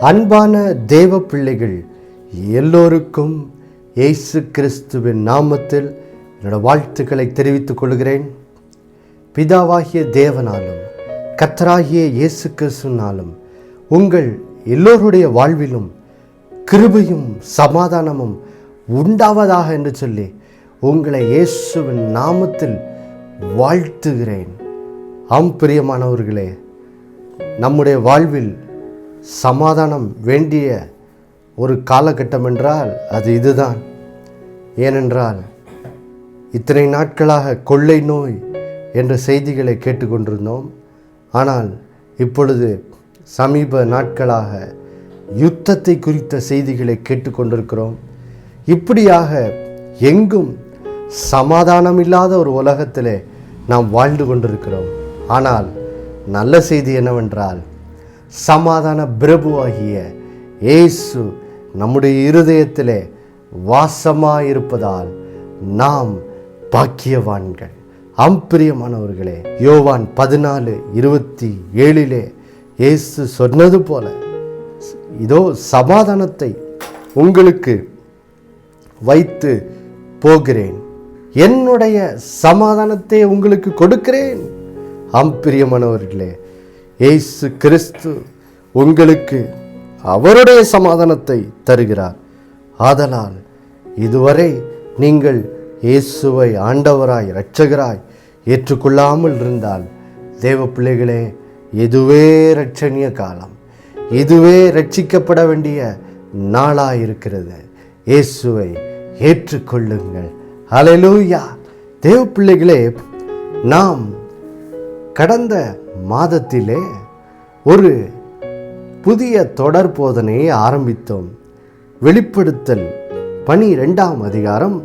அன்பான தேவ பிள்ளைகள் எல்லோருக்கும் இயேசு கிறிஸ்துவின் நாமத்தில் என்னோட வாழ்த்துக்களை தெரிவித்துக் கொள்கிறேன். பிதாவாகிய தேவனாலும் கர்த்தராகிய இயேசு கிறிஸ்துவினாலும் உங்கள் எல்லோருடைய வாழ்விலும் கிருபையும் சமாதானமும் உண்டாவதாக என்று சொல்லி உங்களை இயேசுவின் நாமத்தில் வாழ்த்துகிறேன். பிரியமானவர்களே, நம்முடைய வாழ்வில் சமாதானம் வேண்டிய ஒரு காலகட்டம் என்றால் அது இதுதான். ஏனென்றால் இத்தனை நாட்களாக கொள்ளை நோய் என்ற செய்திகளை கேட்டுக்கொண்டிருந்தோம். ஆனால் இப்பொழுது சமீப நாட்களாக யுத்தத்தை குறித்த செய்திகளை கேட்டுக்கொண்டிருக்கிறோம். இப்படியாக எங்கும் சமாதானம் இல்லாத ஒரு உலகத்திலே நாம் வாழ்ந்து கொண்டிருக்கிறோம். ஆனால் நல்ல செய்தி என்னவென்றால், சமாதான பிரபுவாகிய இயேசு நம்முடைய இருதயத்திலே வாசமாயிருப்பதால் நாம் பாக்கியவான்கள். பிரியமானவர்களே, யோவான் 14:27 இயேசு சொன்னது போல, இதோ சமாதானத்தை உங்களுக்கு வைத்து போகிறேன், என்னுடைய சமாதானத்தை உங்களுக்கு கொடுக்கிறேன். பிரியமானவர்களே, இயேசு கிறிஸ்து உங்களுக்கு அவருடைய சமாதானத்தை தருகிறார். ஆதலால் இதுவரை நீங்கள் இயேசுவை ஆண்டவராய் இரட்சகராய் ஏற்றுக்கொள்ளாமல் இருந்தால், தேவ பிள்ளைகளே, இதுவே இரட்சணிய காலம், இதுவே ரட்சிக்கப்பட வேண்டிய நாளாயிருக்கிறது. இயேசுவை ஏற்றுக்கொள்ளுங்கள். ஹல்லேலூயா. தேவ பிள்ளைகளே, நாம் கடந்த மாதத்திலே ஒரு புதிய தொடர் போதனையை ஆரம்பித்தோம். வெளிப்படுத்தல் 12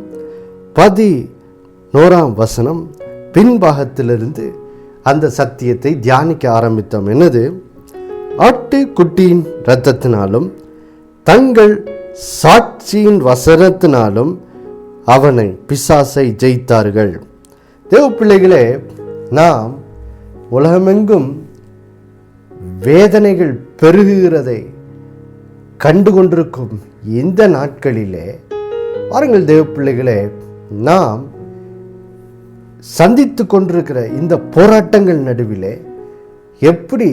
11 பின்பாகத்திலிருந்து அந்த சத்தியத்தை தியானிக்க ஆரம்பித்தோம். என்னது? ஆட்டுக்குட்டியின் இரத்தத்தினாலும் தங்கள் சாட்சியின் வசனத்தினாலும் அவனை பிசாசை ஜெயித்தார்கள். தேவ பிள்ளைகளே, நாம் உலகமெங்கும் வேதனைகள் பெருகுகிறதை கண்டு கொண்டிருக்கும் இந்த நாட்களிலே, பாருங்கள் தேவ பிள்ளைகளே, நாம் சந்தித்து கொண்டிருக்கிற இந்த போராட்டங்கள் நடுவிலே எப்படி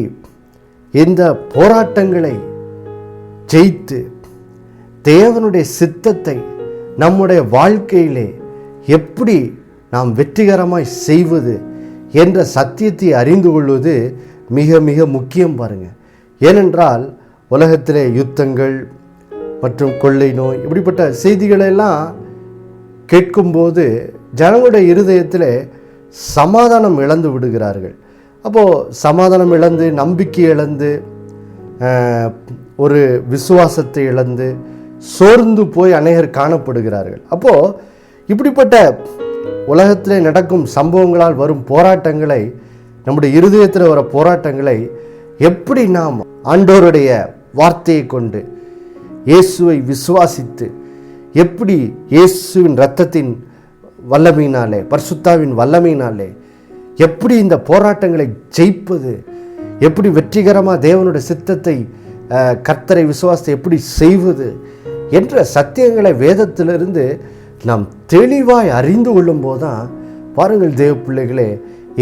இந்த போராட்டங்களை ஜெயித்து தேவனுடைய சித்தத்தை நம்முடைய வாழ்க்கையிலே எப்படி நாம் வெற்றிகரமாய் செய்வது என்ற சத்தியத்தை அறிந்து கொள்வது மிக மிக முக்கியம். பாருங்க, ஏனென்றால் உலகத்திலே யுத்தங்கள் மற்றும் கொள்ளை நோய் இப்படிப்பட்ட செய்திகளெல்லாம் கேட்கும்போது ஜனங்களுடைய இருதயத்தில் சமாதானம் இழந்து விடுகிறார்கள். அப்போது சமாதானம் இழந்து, நம்பிக்கை இழந்து, ஒரு விசுவாசத்தை இழந்து சோர்ந்து போய் அநேகர் காணப்படுகிறார்கள். அப்போது இப்படிப்பட்ட உலகத்தில் நடக்கும் சம்பவங்களால் வரும் போராட்டங்களை, நம்முடைய இருதயத்தில் வர போராட்டங்களை எப்படி நாம் ஆண்டவருடைய வார்த்தையை கொண்டு இயேசுவை விசுவாசித்து எப்படி இயேசுவின் இரத்தத்தின் வல்லமையினாலே, பரிசுத்தாவின் வல்லமையினாலே எப்படி இந்த போராட்டங்களை ஜெயிப்பது, எப்படி வெற்றிகரமாக தேவனுடைய சித்தத்தை, கர்த்தரை விசுவாசத்தை எப்படி செய்வது என்ற சத்தியங்களை வேதத்திலிருந்து நாம் தெளிவாய் அறிந்து கொள்ளும் போதுதான், பாருங்கள் தேவ பிள்ளைகளே,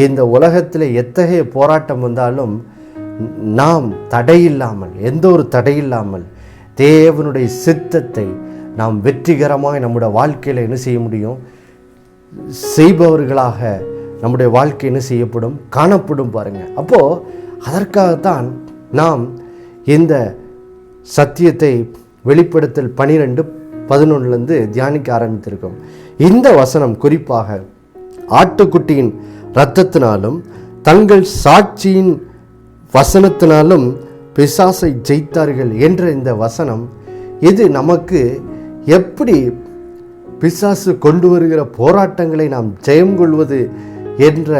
இந்த உலகத்தில் எத்தகைய போராட்டம் வந்தாலும் நாம் தடையில்லாமல், எந்த ஒரு தடையில்லாமல் தேவனுடைய சித்தத்தை நாம் வெற்றிகரமாக நம்முடைய வாழ்க்கையில் என்ன செய்ய முடியும்? செய்பவர்களாக நம்முடைய வாழ்க்கை என்ன செய்யப்படும்? காணப்படும். பாருங்கள், அப்போது அதற்காகத்தான் நாம் இந்த சத்தியத்தை வெளிப்படுத்தல் 12:11 தியானிக்க ஆரம்பித்திருக்கோம். இந்த வசனம் குறிப்பாக ஆட்டுக்குட்டியின் இரத்தத்தினாலும் தங்கள் சாட்சியின் வசனத்தினாலும் பிசாசை ஜெயித்தார்கள் என்ற இந்த வசனம், இது நமக்கு எப்படி பிசாசு கொண்டு வருகிற போராட்டங்களை நாம் ஜெயம் கொள்வது என்ற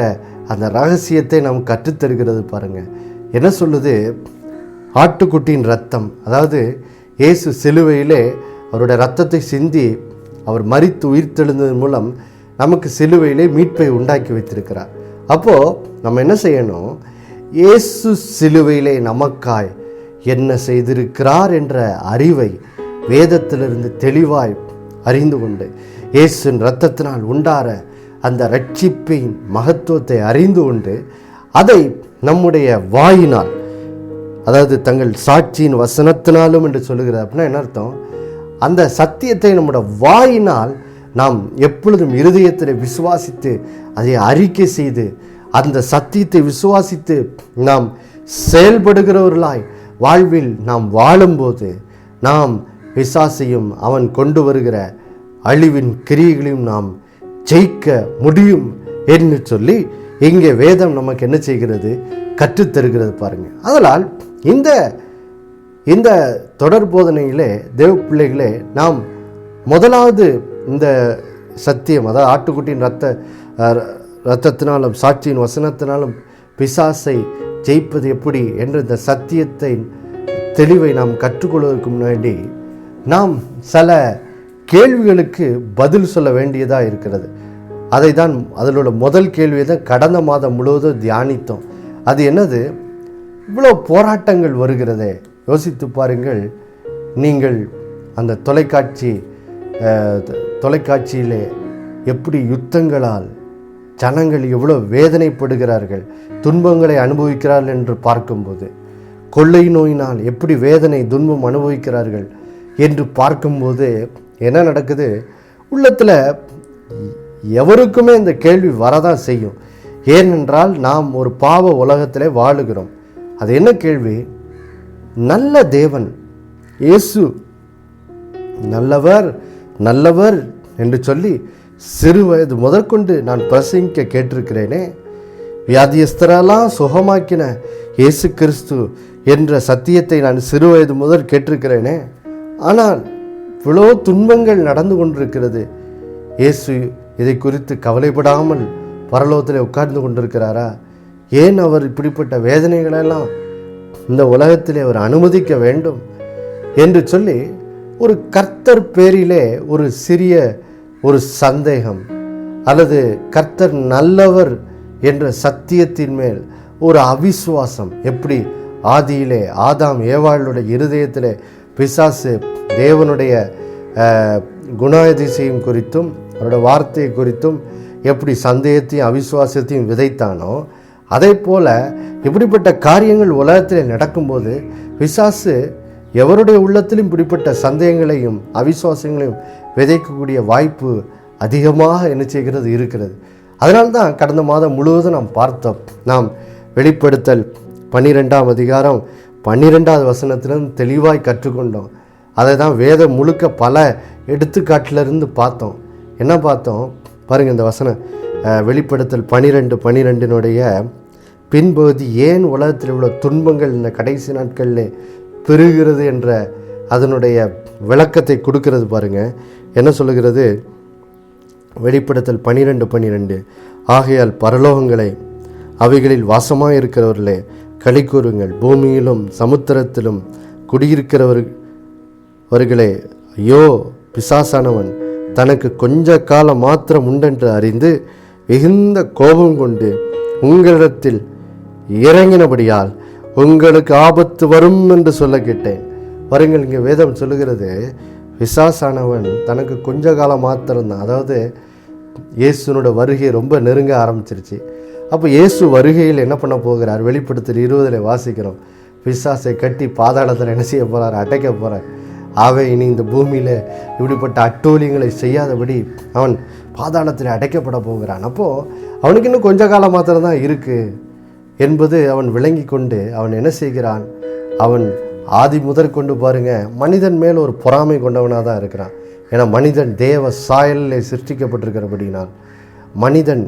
அந்த ரகசியத்தை நாம் கற்றுத்தருகிறது. பாருங்கள், என்ன சொல்லுது? ஆட்டுக்குட்டியின் இரத்தம், அதாவது இயேசு சிலுவையிலே அவருடைய இரத்தத்தை சிந்தி அவர் மரித்து உயிர்த்தெழுந்ததன் மூலம் நமக்கு சிலுவையிலே மீட்பை உண்டாக்கி வைத்திருக்கிறார். அப்போது நம்ம என்ன செய்யணும்? இயேசு சிலுவையிலே நமக்காய் என்ன செய்திருக்கிறார் என்ற அறிவை வேதத்திலிருந்து தெளிவாய் அறிந்து கொண்டு இயேசுவின் இரத்தத்தினால் உண்டார அந்த இரட்சிப்பின் மகத்துவத்தை அறிந்து கொண்டு அதை நம்முடைய வாயினால், அதாவது தங்கள் சாட்சியின் வசனத்தினாலும் என்று சொல்லுகிறார். அப்படின்னா என்ன அர்த்தம்? அந்த சத்தியத்தை நம்முடைய வாயினால் நாம் எப்பொழுதும் இருதயத்தில் விசுவாசித்து அதை அறிக்கை செய்து அந்த சத்தியத்தை விசுவாசித்து நாம் செயல்படுகிறவர்களாய் வாழ்வில் நாம் வாழும்போது நாம் பிசாசையும் அவன் கொண்டு வருகிற அழிவின் கிரியைகளையும் நாம் ஜெயிக்க முடியும் என்று சொல்லி இங்கே வேதம் நமக்கு என்ன செய்கிறது? கற்றுத்தருகிறது பாருங்க. அதனால் இந்த தொடர் போதனையிலே தேவ பிள்ளைகளே, நாம் முதலாவது இந்த சத்தியம், அதாவது ஆட்டுக்குட்டியின் இரத்தத்தினாலும் சாட்சியின் வசனத்தினாலும் பிசாசை ஜெயிப்பது எப்படி என்ற இந்த சத்தியத்தை தெளிவை நாம் கற்றுக்கொள்வதற்கு முன்னாடி நாம் சில கேள்விகளுக்கு பதில் சொல்ல வேண்டியதாக இருக்கிறது. அதை தான் அதில் உள்ள முதல் கேள்வியை தான் கடந்த மாதம் முழுவதும் தியானித்தோம். அது என்னது? இவ்வளோ போராட்டங்கள் வருகிறதே, யோசித்து பாருங்கள். நீங்கள் அந்த தொலைக்காட்சியிலே எப்படி யுத்தங்களால் ஜனங்கள் எவ்வளோ வேதனைப்படுகிறார்கள், துன்பங்களை அனுபவிக்கிறார்கள் என்று பார்க்கும்போது, கொள்ளை நோயினால் எப்படி வேதனை துன்பம் அனுபவிக்கிறார்கள் என்று பார்க்கும்போது என்ன நடக்குது? உள்ளத்தில் எவருக்குமே இந்த கேள்வி வரதான் செய்யும். ஏனென்றால் நாம் ஒரு பாவ உலகத்திலே வாழுகிறோம். அது என்ன கேள்வி? நல்ல தேவன் இயேசு நல்லவர் நல்லவர் என்று சொல்லி சிறு வயது முதற்கொண்டு நான் பிரசங்கிக்க கேட்டிருக்கிறேனே, வியாதியஸ்தரெல்லாம் சுகமாக்கின இயேசு கிறிஸ்து என்ற சத்தியத்தை நான் சிறு வயது முதல் கேட்டிருக்கிறேனே. ஆனால் இவ்வளோ துன்பங்கள் நடந்து கொண்டிருக்கிறது. இயேசு இதை குறித்து கவலைப்படாமல் பரலோகத்தில் உட்கார்ந்து கொண்டிருக்கிறாரா? ஏன் அவர் இப்படிப்பட்ட வேதனைகளெல்லாம் இந்த உலகத்திலே அவர் அனுமதிக்க வேண்டும் என்று சொல்லி ஒரு கர்த்தர் பேரிலே ஒரு சிறிய ஒரு சந்தேகம், அல்லது கர்த்தர் நல்லவர் என்ற சத்தியத்தின் மேல் ஒரு அவிசுவாசம். எப்படி ஆதியிலே ஆதாம் ஏவாளுடைய இருதயத்திலே பிசாசு தேவனுடைய குணாதிசயம் குறித்தும் அவருடைய வார்த்தையை குறித்தும் எப்படி சந்தேகத்தையும் அவிசுவாசத்தையும் விதைத்தானோ, அதே போல் இப்படிப்பட்ட காரியங்கள் உலகத்தில் நடக்கும்போது பிசாசு எவருடைய உள்ளத்திலும் இப்படிப்பட்ட சந்தேகங்களையும் அவிசுவாசங்களையும் விதைக்கக்கூடிய வாய்ப்பு அதிகமாக என்ன செய்கிறது இருக்கிறது. அதனால்தான் கடந்த மாதம் முழுவதும் நாம் பார்த்தோம். நாம் வெளிப்படுத்தல் 12ஆம் அதிகாரம் 12வது வசனத்திலிருந்து தெளிவாய் கற்றுக்கொண்டோம். அதை தான் வேதம் முழுக்க பல எடுத்துக்காட்டிலிருந்து பார்த்தோம். என்ன பார்த்தோம் பாருங்கள், இந்த வசனம் வெளிப்படுத்தல் 12:12 பின்பகுதி ஏன் உலகத்தில் உள்ள துன்பங்கள் இந்த கடைசி நாட்களில் பெருகிறது என்ற அதனுடைய விளக்கத்தை கொடுக்கிறது. பாருங்கள் என்ன சொல்லுகிறது. வெளிப்படுத்தல் 12:12 ஆகையால் பரலோகங்களை அவைகளில் வாசமாக இருக்கிறவர்களே களி கூறுங்கள், பூமியிலும் சமுத்திரத்திலும் குடியிருக்கிறவர்களே ஐயோ, பிசாசானவன் தனக்கு கொஞ்ச காலம் மாத்திரம் உண்டென்று அறிந்து மிகுந்த கோபம் கொண்டு உங்களிடத்தில் இறங்கினபடியால் உங்களுக்கு ஆபத்து வரும் என்று சொல்ல கேட்டேன். பாருங்கள், இங்கே வேதம் சொல்லுகிறது பிசாசானவன் தனக்கு கொஞ்ச காலம் மாத்திரம்தான். அதாவது இயேசுனோட வருகை ரொம்ப நெருங்க ஆரம்பிச்சிருச்சு. அப்போ இயேசு வருகையில் என்ன பண்ண போகிறார்? வெளிப்படுத்தல் 20 வாசிக்கிறோம். பிசாசை கட்டி பாதாளத்தில் என்ன செய்ய போகிறார்? அடைக்க போகிறார். ஆகவே இனி இந்த பூமியில் இப்படிப்பட்ட அட்டூழியங்களை செய்யாதபடி அவன் பாதாளத்தில் அடைக்கப்பட போகிறான். அப்போது அவனுக்கு இன்னும் கொஞ்ச காலம் மாத்திரம்தான் இருக்குது என்பது அவன் விளங்கி கொண்டு அவன் என்ன செய்கிறான்? அவன் ஆதி முதற் கொண்டு பாருங்கள், மனிதன் மேல் ஒரு பொறாமை கொண்டவனாக தான் இருக்கிறான். ஏன்னா மனிதன் தேவ சாயலில் சிருஷ்டிக்கப்பட்டிருக்கிறபடினால், மனிதன்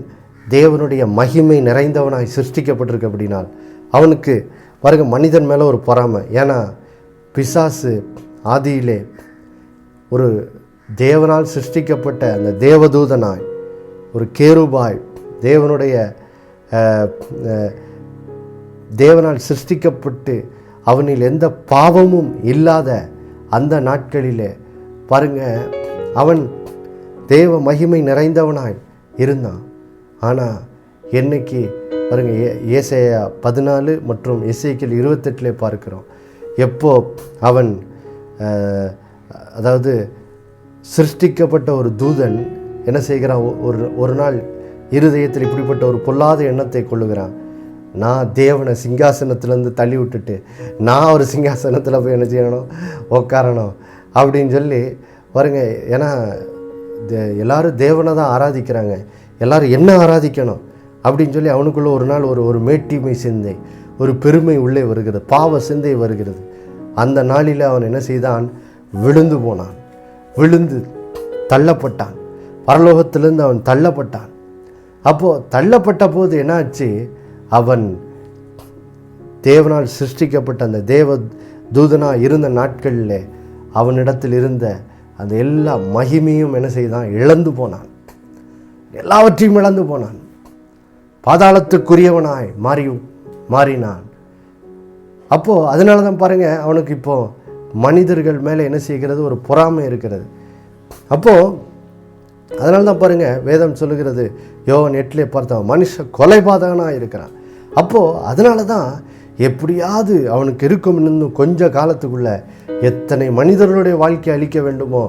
தேவனுடைய மகிமை நிறைந்தவனாய் சிருஷ்டிக்கப்பட்டிருக்கிறபடினால் அவனுக்கு பாருங்க மனிதன் மேலே ஒரு பொறாமை. ஏன்னா பிசாசு ஆதியிலே ஒரு தேவனால் சிருஷ்டிக்கப்பட்ட அந்த தேவதூதனாய் ஒரு கேருபாய் தேவனால் சிருஷ்டிக்கப்பட்டு அவனில் எந்த பாவமும் இல்லாத அந்த நாட்களிலே பாருங்க அவன் தேவ மகிமை நிறைந்தவனாய் இருந்தான். ஆனால் என்னைக்கு பாருங்க ஏசாயா 14 மற்றும் எசேக்கியேல் 28 பார்க்கிறோம். எப்போ அவன் அதாவது சிருஷ்டிக்கப்பட்ட ஒரு தூதன் என்ன செய்கிறான், ஒரு நாள் இருதயத்தில் இப்படிப்பட்ட ஒரு பொல்லாத எண்ணத்தை கொள்ளுகிறான். நான் தேவனை சிங்காசனத்திலேருந்து தள்ளி விட்டுட்டு நான் ஒரு சிங்காசனத்தில் போய் என்ன செய்யணும், உட்காரணும் அப்படின்னு சொல்லி பாருங்க. ஏன்னா எல்லோரும் தேவனை தான் ஆராதிக்கிறாங்க, எல்லோரும் என்ன ஆராதிக்கணும் அப்படின்னு சொல்லி அவனுக்குள்ளே ஒரு நாள் ஒரு மேட்டிமை சிந்தை, ஒரு பெருமை உள்ளே வருகிறது, பாவ சிந்தை வருகிறது. அந்த நாளில் அவன் என்ன செய்தான், விழுந்து போனான், விழுந்து தள்ளப்பட்டான், பரலோகத்திலிருந்து அவன் தள்ளப்பட்டான். அப்போது தள்ளப்பட்ட போது என்னாச்சு, அவன் தேவனால் சிருஷ்டிக்கப்பட்ட அந்த தேவ தூதனாக இருந்த நாட்களில் அவனிடத்தில் இருந்த அந்த எல்லா மகிமையும் என்ன செய்தான், இழந்து போனான், எல்லாவற்றையும் இழந்து போனான், பாதாளத்துக்குரியவனாய் மாறினான். அப்போது அதனால தான் பாருங்கள், அவனுக்கு இப்போது மனிதர்கள் மேலே என்ன செய்கிறது, ஒரு பொறாமை இருக்கிறது. அப்போது அதனால தான் பாருங்கள், வேதம் சொல்லுகிறது, யோவான் 8 பார்த்தவன் மனுஷ கொலைபாதகனாக இருக்கிறான். அப்போது அதனால தான் எப்படியாவது அவனுக்கு இருக்கும் இன்னும் கொஞ்ச காலத்துக்குள்ளே எத்தனை மனிதர்களுடைய வாழ்க்கையை அழிக்க வேண்டுமோ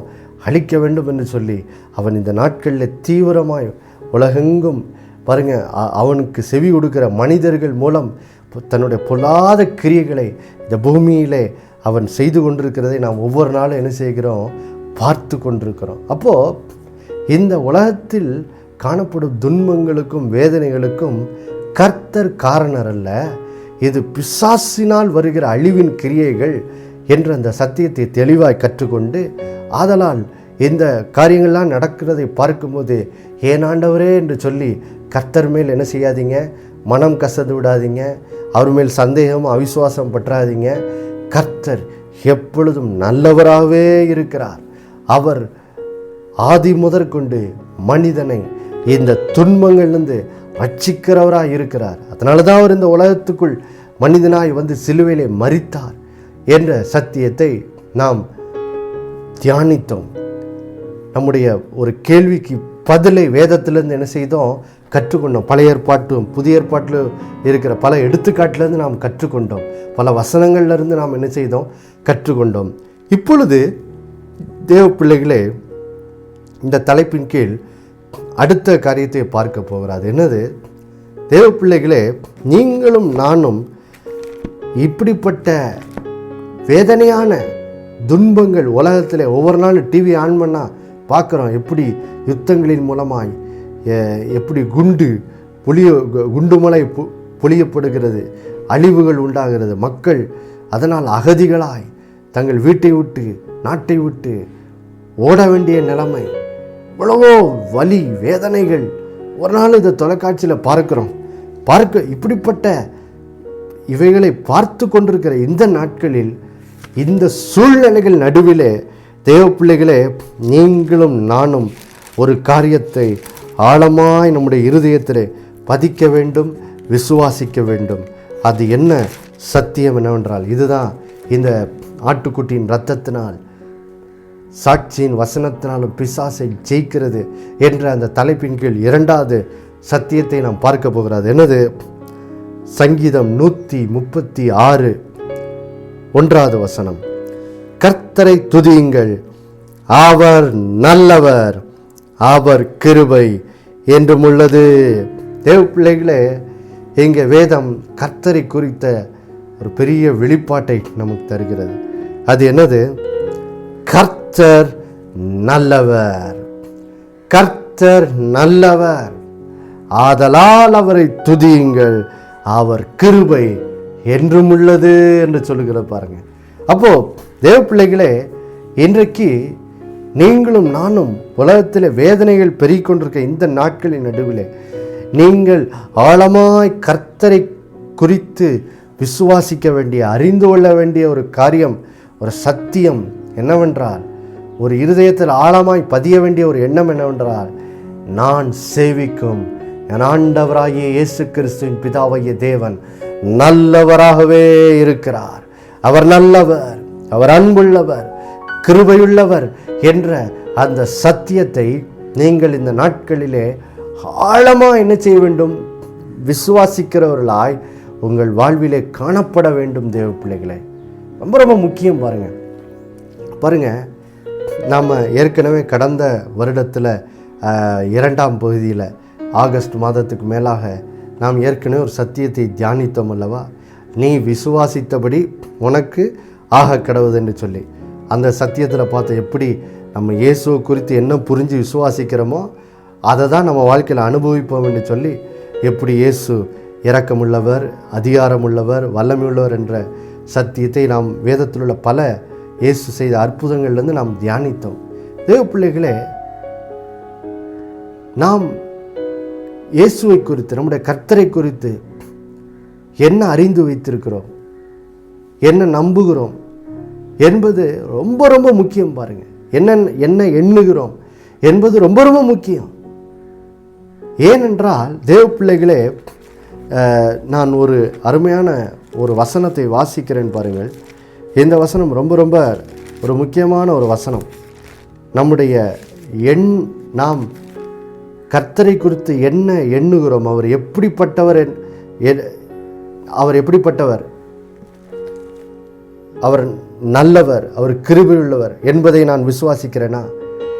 அழிக்க வேண்டும் என்று சொல்லி அவன் இந்த நாட்களில் தீவிரமாய் உலகெங்கும் பாருங்கள் அவனுக்கு செவி கொடுக்கிற மனிதர்கள் மூலம் தன்னுடைய பொல்லாத கிரியைகளை இந்த பூமியிலே அவன் செய்து கொண்டிருக்கிறதை நாம் ஒவ்வொரு நாளும் என்ன செய்கிறோம், பார்த்து கொண்டிருக்கிறோம். அப்போது இந்த உலகத்தில் காணப்படும் துன்பங்களுக்கும் வேதனைகளுக்கும் கர்த்தர் காரணர் அல்ல, இது பிசாசினால் வருகிற அழிவின் கிரியைகள் என்ற அந்த சத்தியத்தை தெளிவாய் கற்றுக்கொண்டு, ஆதலால் இந்த காரியங்கள்லாம் நடக்கிறதை பார்க்கும்போது ஏன் ஆண்டவரே என்று சொல்லி கர்த்தர் மேல் என்ன செய்யாதீங்க, மனம் கசந்து விடாதீங்க, அவர் மேல் சந்தேகம் அவிசுவாசம் பற்றாதீங்க. கர்த்தர் எப்பொழுதும் நல்லவராகவே இருக்கிறார். அவர் ஆதி முதற்கொண்டு மனிதனை இந்த துன்பங்கள்லேருந்து ரட்சிக்கிறவராக இருக்கிறார். அதனால தான் அவர் இந்த உலகத்துக்குள் மனிதனாய் வந்து சிலுவையிலே மரித்தார் என்ற சத்தியத்தை நாம் தியானித்தோம். நம்முடைய ஒரு கேள்விக்கு பதிலை வேதத்திலேருந்து என்ன செய்தோம், கற்றுக்கொண்டோம். பழைய ஏற்பாட்டும் புதிய ஏற்பாட்டில் இருக்கிற பல எடுத்துக்காட்டிலேருந்து நாம் கற்றுக்கொண்டோம், பல வசனங்கள்லேருந்து நாம் என்ன செய்தோம், கற்றுக்கொண்டோம். இப்பொழுது தேவ பிள்ளைகளே, இந்த தலைப்பின் கீழ் அடுத்த காரியத்தை பார்க்க போகிறார். என்னது, தேவ பிள்ளைகளே, நீங்களும் நானும் இப்படிப்பட்ட வேதனையான துன்பங்கள் உலகத்தில் ஒவ்வொரு நாளும் டிவி ஆன் பண்ணால் பார்க்குறோம், எப்படி யுத்தங்களின் மூலமாய் எப்படி குண்டு மலை பொழியப்படுகிறது, அழிவுகள் உண்டாகிறது, மக்கள் அதனால் அகதிகளாய் தங்கள் வீட்டை விட்டு நாட்டை விட்டு ஓட வேண்டிய நிலைமை, இவ்வளவோ வலி வேதனைகள் ஒரு நாள் இதை தொலைக்காட்சியில் பார்க்குறோம். இப்படிப்பட்ட இவைகளை பார்த்து கொண்டிருக்கிற இந்த நாட்களில், இந்த சூழ்நிலைகள் நடுவிலே தேவ பிள்ளைகளே, நீங்களும் நானும் ஒரு காரியத்தை ஆழமாய் நம்முடைய இருதயத்திலே பதிக்க வேண்டும், விசுவாசிக்க வேண்டும். அது என்ன சத்தியம் என்னவென்றால், இதுதான் இந்த ஆட்டுக்குட்டியின் இரத்தத்தினால் சாட்சியின் வசனத்தினாலும் பிசாசை ஜெயிக்கிறது என்ற அந்த தலைப்பின் கீழ் இரண்டாவது சத்தியத்தை நாம் பார்க்க போகிறது. என்னது, சங்கீதம் 136 1வது வசனம், கர்த்தரை துதியுங்கள், அவர் நல்லவர், அவர் கிருபை என்றும் உள்ளது. தேவ பிள்ளைகளே, இங்கே வேதம் கர்த்தரை குறித்த ஒரு பெரிய வெளிப்பாட்டை நமக்கு தருகிறது. அது என்னது, கர்த்தர் நல்லவர், கர்த்தர் நல்லவர், ஆதலால் அவரை துதியுங்கள், அவர் கிருபை என்றும் உள்ளது என்று சொல்லுகிற பாருங்க. அப்போ தேவ பிள்ளைகளே, இன்றைக்கு நீங்களும் நானும் உலகத்தில் வேதனைகள் பெருகிக்கொண்டிருக்க இந்த நாட்களின் நடுவில் நீங்கள் ஆழமாய் கர்த்தரை குறித்து விசுவாசிக்க வேண்டிய, அறிந்து கொள்ள வேண்டிய ஒரு காரியம், ஒரு சத்தியம் என்னவென்றால், ஒரு இருதயத்தில் ஆழமாய் பதிய வேண்டிய ஒரு எண்ணம் என்னவென்றால், நான் சேவிக்கும் என் ஆண்டவராகிய இயேசு கிறிஸ்துவின் பிதாவாகிய தேவன் நல்லவராகவே இருக்கிறார். அவர் நல்லவர், அவர் அன்புள்ளவர், கிருபையுள்ளவர் என்ற அந்த சத்தியத்தை நீங்கள் இந்த நாட்களிலே ஆழமாக என்ன செய்ய வேண்டும், விசுவாசிக்கிறவர்களாய் உங்கள் வாழ்விலே காணப்பட வேண்டும். தேவ பிள்ளைகளே, ரொம்ப ரொம்ப முக்கியம். பாருங்கள், நாம் ஏற்கனவே கடந்த வருடத்தில் 2ஆம் பகுதியில் ஆகஸ்ட் மாதத்துக்கு மேலாக நாம் ஏற்கனவே ஒரு சத்தியத்தை தியானித்தோம் அல்லவா? நீ விசுவாசித்தபடி உனக்கு ஆக கடவுது என்று சொல்லி. அந்த சத்தியத்தில் பார்த்த எப்படி நம்ம இயேசுவை குறித்து என்ன புரிஞ்சு விசுவாசிக்கிறோமோ அதை தான் நம்ம வாழ்க்கையில் அனுபவிப்போம் என்று சொல்லி, எப்படி இயேசு இரக்கமுள்ளவர், அதிகாரமுள்ளவர், வல்லமையுள்ளவர் என்ற சத்தியத்தை நாம் வேதத்தில் உள்ள பல இயேசு செய்த அற்புதங்கள்லேருந்து நாம் தியானித்தோம். தேவ பிள்ளைகளே, நாம் இயேசுவை குறித்து, நம்முடைய கர்த்தரை குறித்து என்ன அறிந்து வைத்திருக்கிறோம், என்ன நம்புகிறோம் என்பது ரொம்ப ரொம்ப முக்கியம். பாருங்கள், என்ன எண்ணுகிறோம் என்பது ரொம்ப ரொம்ப முக்கியம். ஏனென்றால் தேவ பிள்ளைகளே, நான் ஒரு அருமையான ஒரு வசனத்தை வாசிக்கிறேன். பாருங்கள், இந்த வசனம் ரொம்ப ரொம்ப ஒரு முக்கியமான ஒரு வசனம். நம்முடைய நாம் கர்த்தரை குறித்து என்ன எண்ணுகிறோம், அவர் எப்படிப்பட்டவர், அவர் நல்லவர், அவர் கிருபையுள்ளவர் என்பதை நான் விசுவாசிக்கிறேனா,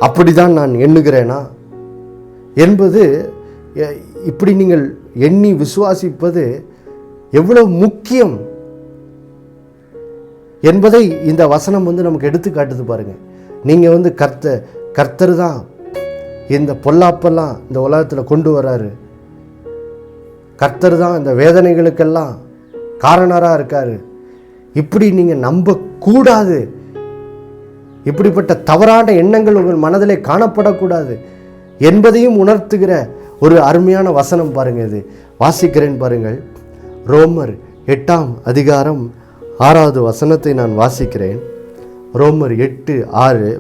அப்படிதான் நான் எண்ணுகிறேனா என்பது, இப்படி நீங்கள் எண்ணி விசுவாசிப்பது எவ்வளவு முக்கியம் என்பதை இந்த வசனம் நமக்கு எடுத்து காட்டுது. பாருங்கள், நீங்கள் கர்த்தர் தான் இந்த பொல்லாப்பெல்லாம் இந்த உலகத்தில் கொண்டு வராரு, கர்த்தர் தான் இந்த வேதனைகளுக்கெல்லாம் காரணராக இருக்காரு, இப்படி நீங்கள் நம்பக்கூடாது. இப்படிப்பட்ட தவறான எண்ணங்கள் உங்கள் மனதிலே காணப்படக்கூடாது என்பதையும் உணர்த்துகிற ஒரு அருமையான வசனம். பாருங்கள், இது வாசிக்கிறேன். பாருங்கள், ரோமர் 8ஆம் அதிகாரம் 6வது வசனத்தை நான் வாசிக்கிறேன். ரோமர் 8:6,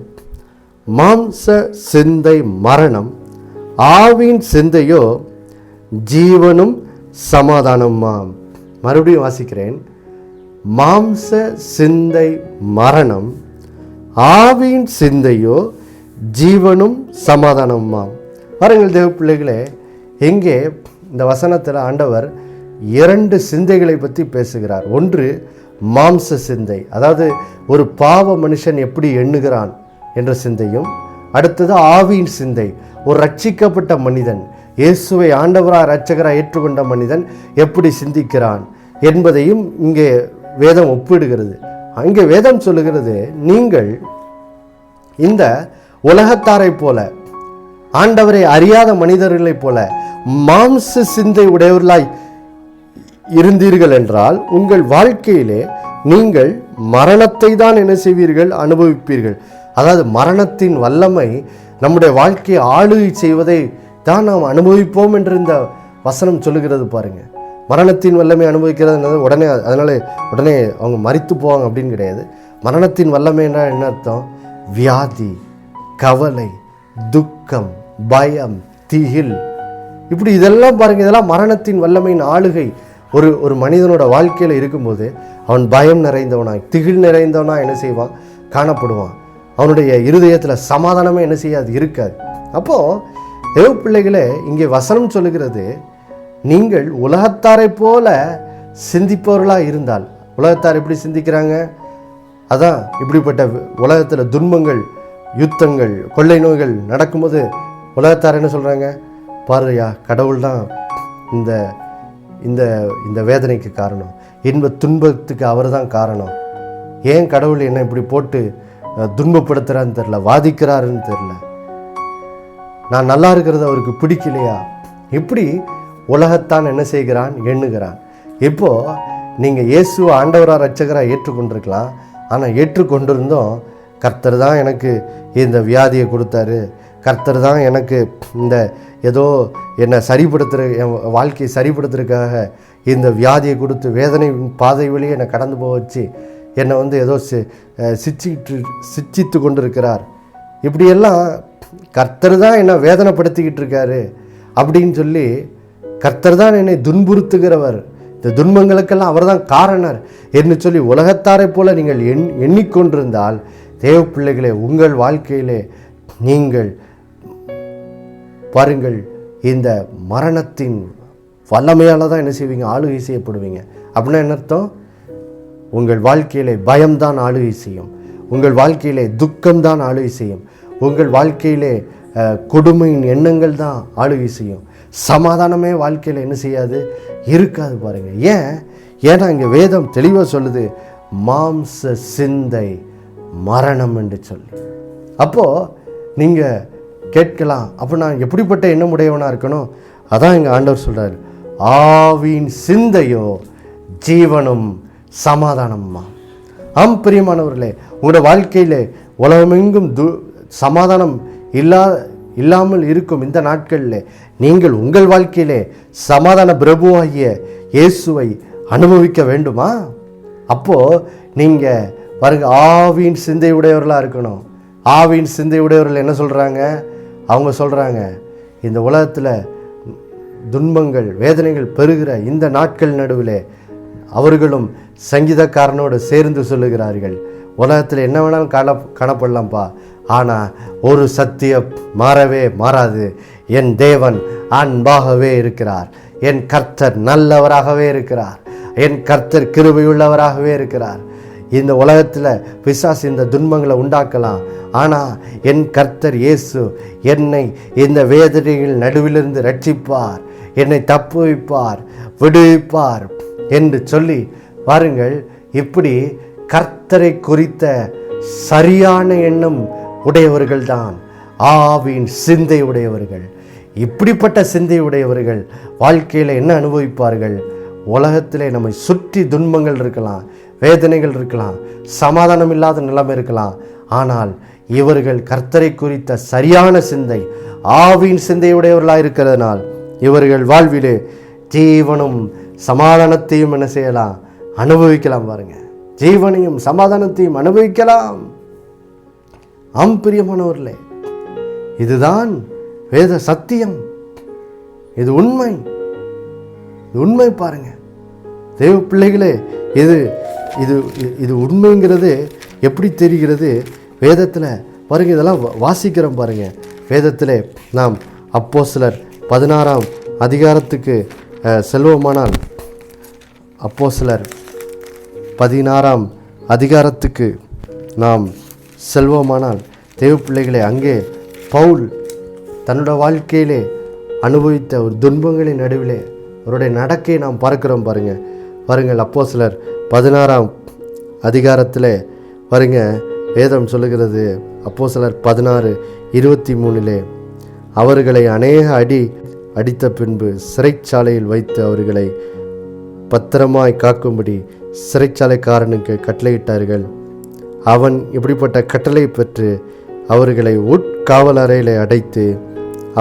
மாம்ச சிந்தை மரணம், ஆவின் சிந்தையோ ஜீவனும் சமாதானமாம். மறுபடியும் வாசிக்கிறேன். மாம்ச சிந்தை மரணம், ஆவியின் சிந்தையோ ஜீவனும் சமாதானமாம். பாருங்கள் தேவ பிள்ளைகளே, எங்கே இந்த வசனத்தில் ஆண்டவர் 2 சிந்தைகளை பற்றி பேசுகிறார். ஒன்று மாம்ச சிந்தை, அதாவது ஒரு பாவ மனுஷன் எப்படி எண்ணுகிறான் என்ற சிந்தையும், அடுத்தது ஆவியின் சிந்தை, ஒரு ரட்சிக்கப்பட்ட மனிதன், இயேசுவை ஆண்டவராக இரட்சகராக ஏற்றுக்கொண்ட மனிதன் எப்படி சிந்திக்கிறான் என்பதையும் இங்கே வேதம் ஒப்பிடுகிறது. அங்கே வேதம் சொல்லுகிறது, நீங்கள் இந்த உலகத்தாரை போல, ஆண்டவரை அறியாத மனிதர்களைப் போல மாம்ச சிந்தை உடையவர்களாய் இருந்தீர்கள் என்றால் உங்கள் வாழ்க்கையிலே நீங்கள் மரணத்தை தான் என்ன செய்வீர்கள், அனுபவிப்பீர்கள். அதாவது மரணத்தின் வல்லமை நம்முடைய வாழ்க்கையை ஆளுகை செய்வதை தான் நாம் அனுபவிப்போம் என்று இந்த வசனம் சொல்லுகிறது. பாருங்கள், மரணத்தின் வல்லமை அனுபவிக்கிறது உடனே அவங்க மரித்து போவாங்க அப்படின்னு கிடையாது. மரணத்தின் வல்லமை என்றால் என்ன அர்த்தம்? வியாதி, கவலை, துக்கம், பயம், திகில், இப்படி இதெல்லாம் பாருங்கள், இதெல்லாம் மரணத்தின் வல்லமையின் ஆளுகை ஒரு மனிதனோட வாழ்க்கையில் இருக்கும்போது அவன் பயம் நிறைந்தவனாய், திகில் நிறைந்தவனாய் என்ன செய்வான், காணப்படுவான். அவனுடைய இருதயத்தில் சமாதானமே என்ன செய்யாது, இருக்காது. அப்போது தேவ பிள்ளைகளே, இங்கே வசனம் சொல்லுகிறது, நீங்கள் உலகத்தாரை போல சிந்திப்பவர்களாக இருந்தால். உலகத்தார் எப்படி சிந்திக்கிறாங்க? அதான் இப்படிப்பட்ட உலகத்தில் துன்பங்கள், யுத்தங்கள், கொள்ளை நோய்கள் நடக்கும்போது உலகத்தார் என்ன சொல்கிறாங்க? பாருயா, கடவுள் தான் இந்த இந்த இந்த வேதனைக்கு காரணம், இன்ப துன்பத்துக்கு அவர் தான் காரணம். ஏன் கடவுள் என்ன இப்படி போட்டு துன்பப்படுத்துகிறான்னு தெரில, வாதிக்கிறாருன்னு தெரில, நான் நல்லா இருக்கிறது அவருக்கு பிடிக்கலையா? இப்படி உலகத்தான் என்ன செய்கிறான், எண்ணுகிறான். இப்போது நீங்கள் இயேசுவை ஆண்டவராக இரட்சகராக ஏற்றுக்கொண்டிருக்கலாம். ஆனால் ஏற்றுக்கொண்டிருந்தோம், கர்த்தர் தான் எனக்கு இந்த வியாதியை கொடுத்தாரு, கர்த்தர் தான் எனக்கு இந்த ஏதோ என்னை என் வாழ்க்கையை சரிப்படுத்துறதுக்காக இந்த வியாதியை கொடுத்து வேதனை பாதை வழியே என்னை கடந்து போக வச்சு என்னை ஏதோ சிச்சித்து கொண்டு இருக்கிறார். இப்படியெல்லாம் கர்த்தர் தான் என்னை வேதனைப்படுத்திக்கிட்டு இருக்காரு அப்படின்னு சொல்லி, கர்த்தர் தான் என்னை துன்புறுத்துகிறவர், இந்த துன்பங்களுக்கெல்லாம் அவர் தான் காரணர் என்று சொல்லி உலகத்தாரை போல நீங்கள் எண்ணிக்கொண்டிருந்தால், தேவ பிள்ளைகளே, உங்கள் வாழ்க்கையிலே நீங்கள் பாருங்கள், இந்த மரணத்தின் வல்லமையால் தான் என்ன செய்வீங்க, ஆளுகை செய்யப்படுவீங்க. அப்படின்னா என்ன அர்த்தம்? உங்கள் வாழ்க்கையிலே பயம்தான் ஆளுகை செய்யும். உங்கள் வாழ்க்கையிலே துக்கம்தான் ஆளுகை செய்யும். உங்கள் வாழ்க்கையிலே கொடுமையின் எண்ணங்கள் தான் ஆளுகை செய்யும். சமாதானமே வாழ்க்கையில் என்ன செய்யாது, இருக்காது பாருங்க. ஏன்னா இங்கே வேதம் தெளிவாக சொல்லுது, மாம்ச சிந்தை மரணம் என்று சொல்லி. அப்போது நீங்கள் கேட்கலாம், அப்போ நான் எப்படிப்பட்ட எண்ணமுடையவனாக இருக்கணும்? அதான் இங்கே ஆண்டவர் சொல்கிறார், ஆவியின் சிந்தையோ ஜீவனும் சமாதானம்மா. ஆம் பிரியமானவர்களே, உங்களோட வாழ்க்கையில் உலகமெங்கும் சமாதானம் இல்லாமல் இருக்கும் இந்த நாட்களில் நீங்கள் உங்கள் வாழ்க்கையிலே சமாதான பிரபுவாகிய இயேசுவை அனுபவிக்க வேண்டுமா? அப்போது நீங்கள் பாருங்க, ஆவியின் சிந்தை உடையவர்களாக இருக்கணும். ஆவியின் சிந்தை உடையவர்கள் என்ன சொல்கிறாங்க? அவங்க சொல்கிறாங்க, இந்த உலகத்தில் துன்பங்கள் வேதனைகள் பெறுகிற இந்த நாட்கள் நடுவில் அவர்களும் சங்கீதக்காரனோடு சேர்ந்து சொல்லுகிறார்கள், உலகத்தில் என்ன வேணாலும் காணப்படலாம்ப்பா, ஆனால் ஒரு சத்தியம் மாறவே மாறாது, என் தேவன் அன்பாகவே இருக்கிறார், என் கர்த்தர் நல்லவராகவே இருக்கிறார், என் கர்த்தர் கிருபையுள்ளவராகவே இருக்கிறார். இந்த உலகத்தில் பிசாசு இந்த துன்பங்களை உண்டாக்கலாம், ஆனால் என் கர்த்தர் இயேசு என்னை இந்த வேதனைகள் நடுவிலிருந்து ரட்சிப்பார், என்னை தப்புவிப்பார், விடுவிப்பார் என்று சொல்லி பாருங்கள். இப்படி கர்த்தரை குறித்த சரியான எண்ணம் உடையவர்கள்தான் ஆவியின் சிந்தை உடையவர்கள். இப்படிப்பட்ட சிந்தை உடையவர்கள் வாழ்க்கையில் என்ன அனுபவிப்பார்கள்? உலகத்திலே நம்மை சுற்றி துன்பங்கள் இருக்கலாம், வேதனைகள் இருக்கலாம், சமாதானம் இல்லாத நிலைமை இருக்கலாம், ஆனால் இவர்கள் கர்த்தரை குறித்த சரியான சிந்தை ஆவியின் சிந்தை உடையவர்களாக இருக்கிறதுனால் இவர்கள் வாழ்விலே ஜீவனும் சமாதானத்தையும் என்ன செய்யலாம், அனுபவிக்கலாம். பாருங்க, ஜீவனையும் சமாதானத்தையும் அனுபவிக்கலாம். ஆம் பிரியமானவர்களே, இதுதான் வேத சத்தியம், இது உண்மை, உண்மை. பாருங்க தேவ பிள்ளைகளே, இது இது இது உண்மைங்கிறது எப்படி தெரிகிறது? வேதத்தில் பாருங்க, இதெல்லாம் வாசிக்கிறோம் பாருங்க. வேதத்தில் நாம் அப்போஸ்தலர் 16ஆம் அதிகாரத்துக்கு செல்வோமானால், அப்போஸ்தலர் 16ஆம் அதிகாரத்துக்கு நாம் செல்வோமானால் தேவ பிள்ளைகளே, அங்கே பவுல் தன்னோட வாழ்க்கையிலே அனுபவித்த ஒரு துன்பங்களின் நடுவிலே அவருடைய நடக்கையை நாம் பார்க்கிறோம் பாருங்கள். அப்போஸ்தலர் 16ஆம் அதிகாரத்தில் பாருங்க, வேதம் சொல்லுகிறது, அப்போஸ்தலர் 16:23 அவர்களை அநேக அடித்த பின்பு சிறைச்சாலையில் வைத்து அவர்களை பத்திரமாய் காக்கும்படி சிறைச்சாலைக்காரனுக்கு கட்டளையிட்டார்கள். அவன் இப்படிப்பட்ட கட்டளை பெற்று அவர்களை உட்காவல் அறையில் அடைத்து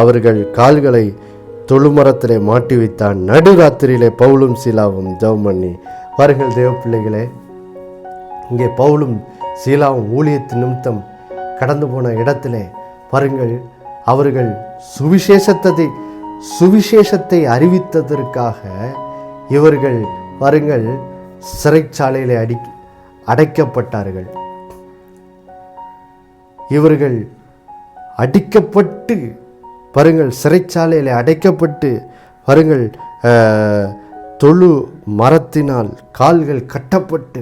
அவர்கள் கால்களை தொழுமரத்திலே மாட்டி வைத்தான். நடுராத்திரியிலே பவுலும் சீலாவும் ஜெபம் பண்ணி. பாருங்கள் தேவ பிள்ளைகளே, இங்கே பவுலும் சீலாவும் ஊழியத்தின் நிமித்தம் கடந்து போன இடத்திலே பாருங்கள், அவர்கள் சுவிசேஷத்தை அறிவித்ததற்காக இவர்கள் பாருங்கள் சிறைச்சாலையிலே அடைக்கப்பட்டார்கள். இவர்கள் அடிக்கப்பட்டு பாருங்கள், சிறைச்சாலையில் அடைக்கப்பட்டு பாருங்கள், தொழு மரத்தினால் கால்கள் கட்டப்பட்டு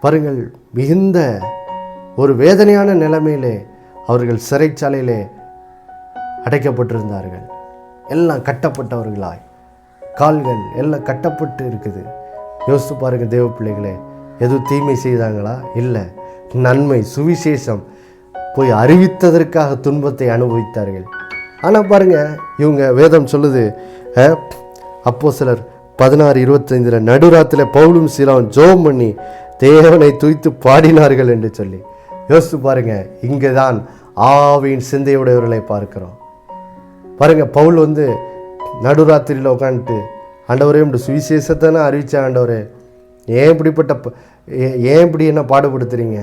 பாருங்கள், மிகுந்த ஒரு வேதனையான நிலைமையிலே அவர்கள் சிறைச்சாலையிலே அடைக்கப்பட்டிருந்தார்கள். எல்லாம் கட்டப்பட்டவர்களாய், கால்கள் எல்லாம் கட்டப்பட்டு இருக்குது. யோசித்து பாருங்க தேவ பிள்ளைகளே, எதுவும் தீமை செய்தாங்களா? இல்லை, நன்மை சுவிசேஷம் போய் அறிவித்ததற்காக துன்பத்தை அனுபவித்தார்கள். ஆனால் பாருங்க, இவங்க வேதம் சொல்லுது, அப்போஸ்தலர் 16:25 நடுராத்திரியில் பவுலும் சீலாவும் ஜெபம் பண்ணி தேவனை துதித்து பாடினார்கள் என்று சொல்லி. யோசித்து பாருங்க, இங்கே தான் ஆவியின் சிந்தையுடையவர்களை பார்க்கிறோம். பாருங்க, பவுல் நடுராத்திரியில் உட்காந்துட்டு, ஆண்டவரே இப்படி சுவிசேஷத்தானே அறிவிச்ச ஆண்டவரே, ஏன் இப்படி என்ன பாடுபடுத்துறீங்க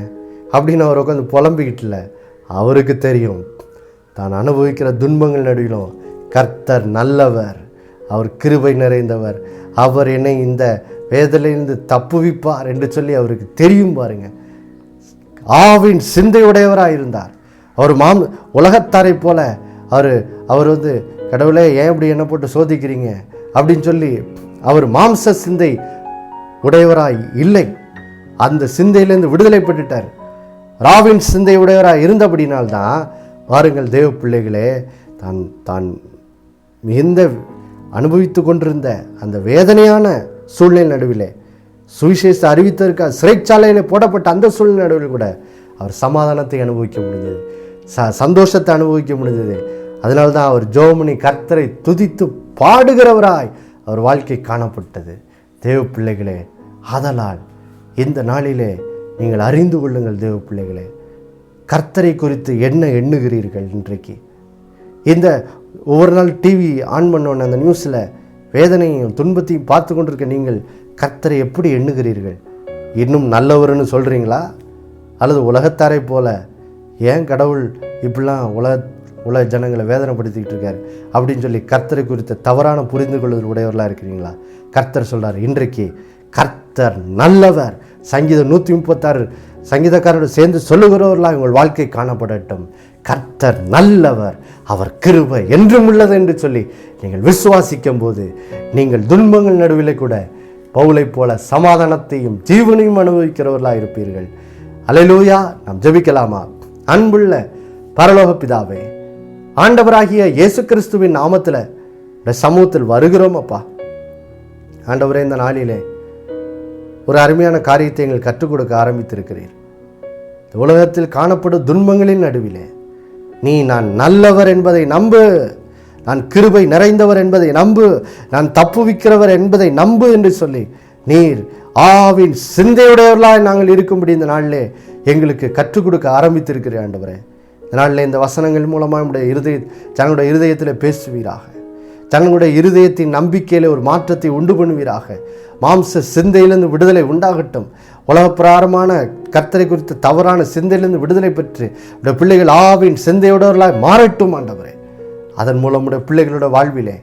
அப்படின்னு அவர் உட்காந்து புலம்பிக்கிட்டல. அவருக்கு தெரியும், தான் அனுபவிக்கிற துன்பங்கள் நடுவிலும் கர்த்தர் நல்லவர், அவர் கிருபை நிறைந்தவர், அவர் என்னை இந்த வேதனையிலிருந்து தப்புவிப்பார் என்று சொல்லி அவருக்கு தெரியும். பாருங்க, ஆவின் சிந்தையுடையவராக இருந்தார். அவர் உலகத்தாரை போல அவர் கடவுளே ஏன் இப்படி என்ன போட்டு சோதிக்கிறீங்க அப்படின்னு சொல்லி அவர் மாம்ச சிந்தை உடையவராய் இல்லை, அந்த சிந்தையிலிருந்து விடுதலை பெற்றுட்டார். ராவின் சிந்தை உடையவராய் இருந்தபடினால்தான் வாருங்கள் தேவ பிள்ளைகளே, தான் மிகுந்த அனுபவித்து கொண்டிருந்த அந்த வேதனையான சூழ்நிலை நடுவிலே, சுவிசேஷ அறிவித்ததற்காக சிறைச்சாலையில் போடப்பட்ட அந்த சூழ்நிலை நடுவில் கூட அவர் சமாதானத்தை அனுபவிக்க முடிஞ்சது, சந்தோஷத்தை அனுபவிக்க முடிஞ்சது. அதனால்தான் அவர் ஜெபமணி கர்த்தரை துதித்து பாடுகிறவராய் அவர் வாழ்க்கை காணப்பட்டது. தேவ பிள்ளைகளே, ஆதலால் இந்த நாளிலே நீங்கள் அறிந்து கொள்ளுங்கள் தேவ பிள்ளைகளே, கர்த்தரை குறித்து என்ன எண்ணுகிறீர்கள்? இன்றைக்கு இந்த ஒவ்வொரு நாள் டிவி ஆன் பண்ணோன்னு அந்த நியூஸில் வேதனையும் துன்பத்தையும் பார்த்து கொண்டிருக்க நீங்கள் கர்த்தரை எப்படி எண்ணுகிறீர்கள்? இன்னும் நல்லவர்னு சொல்கிறீங்களா? அல்லது உலகத்தாரை போல ஏன் கடவுள் இப்படிலாம் உலக ஜனங்களை வேதனைப்படுத்திக்கிட்டு இருக்காரு அப்படின்னு சொல்லி கர்த்தரை குறித்த தவறான புரிந்து கொள்ளுதல் உடையவர்களாக இருக்கிறீங்களா? கர்த்தர் சொல்கிறார், இன்றைக்கு கர்த்தர் நல்லவர். சங்கீதம் 136 சங்கீதக்காரோடு சேர்ந்து சொல்லுகிறவர்களாக உங்கள் வாழ்க்கை காணப்படட்டும். கர்த்தர் நல்லவர், அவர் கிருபை என்றும் உள்ளது என்று சொல்லி நீங்கள் விசுவாசிக்கும் போது நீங்கள் துன்பங்கள் நடுவிலே கூட பவுலை போல சமாதானத்தையும் ஜீவனையும் அனுபவிக்கிறவர்களாக இருப்பீர்கள். அல்லேலூயா. நாம் ஜெபிக்கலாமா? அன்புள்ள பரலோக பிதாவே, ஆண்டவராகிய இயேசு கிறிஸ்துவின் நாமத்தில் சமூகத்தில் வருகிறோம் அப்பா. ஆண்டவரே, இந்த நாளிலே ஒரு அருமையான காரியத்தை எங்கள் கற்றுக் கொடுக்க ஆரம்பித்திருக்கிறீர். இந்த உலகத்தில் காணப்படும் துன்பங்களின் நடுவிலே நான் நல்லவர் என்பதை நம்பு, நான் கிருபை நிறைந்தவர் என்பதை நம்பு, நான் தப்புவிக்கிறவர் என்பதை நம்பு என்று சொல்லி நீர் ஆவின் சிந்தையுடையவர்களாய் நாங்கள் இருக்கும்படி இந்த நாளிலே எங்களுக்கு கற்றுக் கொடுக்க ஆரம்பித்திருக்கிறேன். ஆண்டவரே, இந்த நாளில் இந்த வசனங்கள் மூலமாக தங்களுடைய இருதயத்தில் பேசுவீராக, தங்களுடைய இருதயத்தின் நம்பிக்கையில் ஒரு மாற்றத்தை உண்டு பண்ணுவீராக. மாம்ச சிந்தையிலிருந்து விடுதலை உண்டாகட்டும். உலகப்பிரகாரமான கர்த்தரை குறித்த தவறான சிந்தையிலிருந்து விடுதலை பெற்று உடைய பிள்ளைகள் ஆவின் சிந்தையுடையவர்களாய் மாறட்டும் ஆண்டவரே. அதன் மூலம் உடைய பிள்ளைகளோட வாழ்விலே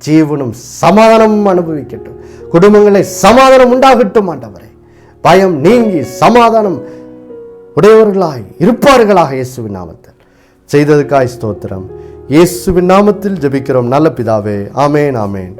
ஜீவனும் சமாதானமும் அனுபவிக்கட்டும். குடும்பங்களை சமாதானம் உண்டாகட்டும் ஆண்டவரே. பயம் நீங்கி சமாதானம் உடையவர்களாய் இருப்பார்களாக இயேசுவின் நாமத்தில். செய்ததுக்காய் ஸ்தோத்திரம். இயேசுவின் நாமத்தில் ஜெபிக்கிறோம் நல்ல பிதாவே. ஆமேன், ஆமேன்.